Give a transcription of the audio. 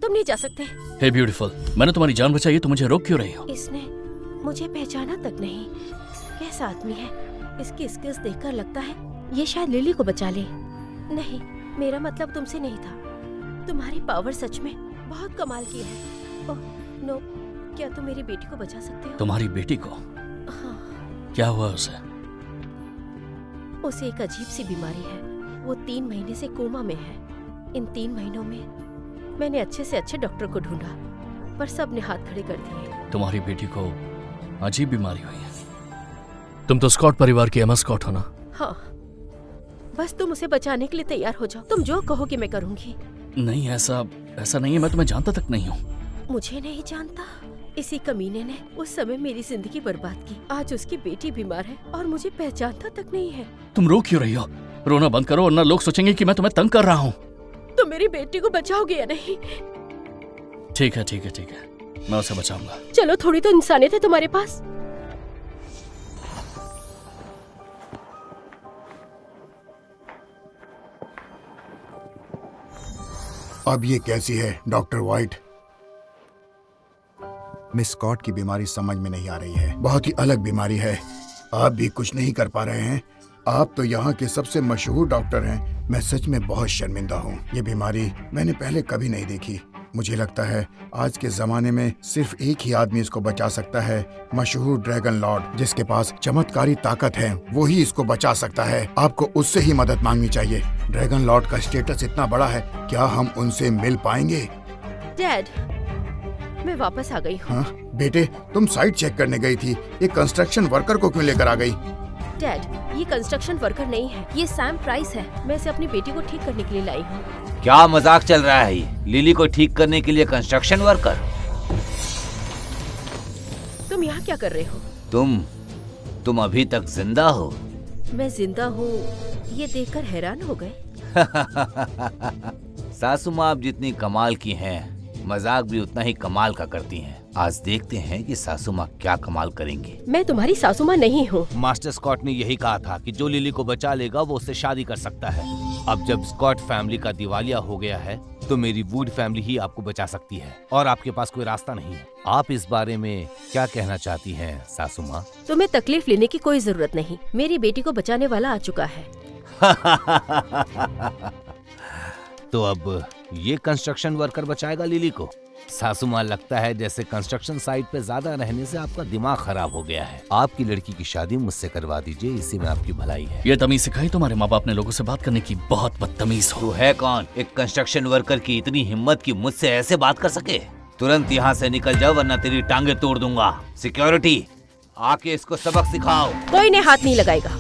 तुम नहीं जा सकते। हे ब्यूटीफुल, मैंने तुम्हारी जान बचाई है, तुम मुझे रोक क्यों रही हो? इसने मुझे पहचाना तक नहीं। कैसा आदमी है? इसकी स्किल्स देखकर लगता है ये शायद लिली को बचा ले। नहीं, मेरा मतलब तुमसे नहीं था। तुम्हारी पावर सच में बहुत कमाल की है। ओह नो, क्या तुम मेरी बेटी को बचा सकते हो? तुम्हारी बेटी को? हाँ। क्या हुआ उसे? उसे एक अजीब सी बीमारी है। वो 3 महीने से कोमा में है। इन 3 महीनों में मैंने अच्छे से अच्छे डॉक्टर को ढूंढा, पर सब ने हाथ खड़े कर दिए। तुम्हारी बेटी को अजीब बीमारी हुई है। तुम तो स्कॉट परिवार की एमा स्कॉट हो ना? हाँ, बस तुम उसे बचाने के लिए तैयार हो जाओ। तुम जो कहोगे मैं करूंगी। नहीं, ऐसा नहीं है, मैं तुम्हें जानता तक नहीं हूँ। मुझे नहीं जानता? इसी कमीने ने उस समय मेरी जिंदगी बर्बाद की। आज उसकी बेटी बीमार है और मुझे पहचानता तक नहीं है। तुम रो क्यों रही हो? रोना बंद करो वरना लोग सोचेंगे कि मैं तुम्हें तंग कर रहा हूँ। तुम मेरी बेटी को बचाओगे या नहीं? ठीक है, मैं उसे बचाऊंगा। चलो, थोड़ी तो इंसानियत है तुम्हारे पास। अब ये कैसी है डॉक्टर व्हाइट? मिस स्कॉट की बीमारी समझ में नहीं आ रही है। बहुत ही अलग बीमारी है। आप भी कुछ नहीं कर पा रहे हैं। आप तो यहाँ के सबसे मशहूर डॉक्टर हैं। मैं सच में बहुत शर्मिंदा हूँ। ये बीमारी मैंने पहले कभी नहीं देखी। मुझे लगता है आज के जमाने में सिर्फ एक ही आदमी इसको बचा सकता है, मशहूर ड्रैगन लॉर्ड, जिसके पास चमत्कारी ताकत है। वो ही इसको बचा सकता है। आपको उससे ही मदद मांगनी चाहिए। ड्रैगन लॉर्ड का स्टेटस इतना बड़ा है, क्या हम उनसे मिल पाएंगे? डैड, मैं वापस आ गई हूँ। हाँ बेटे, तुम साइट चेक करने गई थी, ये कंस्ट्रक्शन वर्कर को क्यों लेकर आ गई? डैड, ये कंस्ट्रक्शन वर्कर नहीं है, ये सैम प्राइस है। मैं इसे अपनी बेटी को ठीक करने के लिए लाई हूँ। क्या मजाक चल रहा है? ये लिली को ठीक करने के लिए कंस्ट्रक्शन वर्कर? तुम यहाँ क्या कर रहे हो? तुम अभी तक जिंदा हो? मैं जिंदा हूँ ये देखकर हैरान हो गए। सासू माँ आप जितनी कमाल की हैं, मजाक भी उतना ही कमाल का करती हैं। आज देखते हैं कि सासू माँ क्या कमाल करेंगी। मैं तुम्हारी सासू माँ नहीं हूँ। मास्टर स्कॉट ने यही कहा था कि जो लिली को बचा लेगा वो उससे शादी कर सकता है। अब जब स्कॉट फैमिली का दिवालिया हो गया है तो मेरी वुड फैमिली ही आपको बचा सकती है और आपके पास कोई रास्ता नहीं है। आप इस बारे में क्या कहना चाहती हैं सासू माँ? तुम्हें तकलीफ लेने की कोई जरूरत नहीं। मेरी बेटी को बचाने वाला आ चुका है। तो अब ये कंस्ट्रक्शन वर्कर बचाएगा लिली को? सासू माँ, लगता है जैसे कंस्ट्रक्शन साइट पे ज्यादा रहने से आपका दिमाग खराब हो गया है। आपकी लड़की की शादी मुझसे करवा दीजिए, इसी में आपकी भलाई है। ये तमीज सिखाई तुम्हारे माँ बाप ने लोगों से बात करने की? बहुत बदतमीज हो। तू है कौन एक कंस्ट्रक्शन वर्कर की इतनी हिम्मत की मुझसे ऐसे बात कर सके? तुरंत यहाँ से निकल जाओ वरना तेरी टांगे तोड़ दूंगा। सिक्योरिटी, आके इसको सबक सिखाओ। कोई ने हाथ नहीं लगाएगा।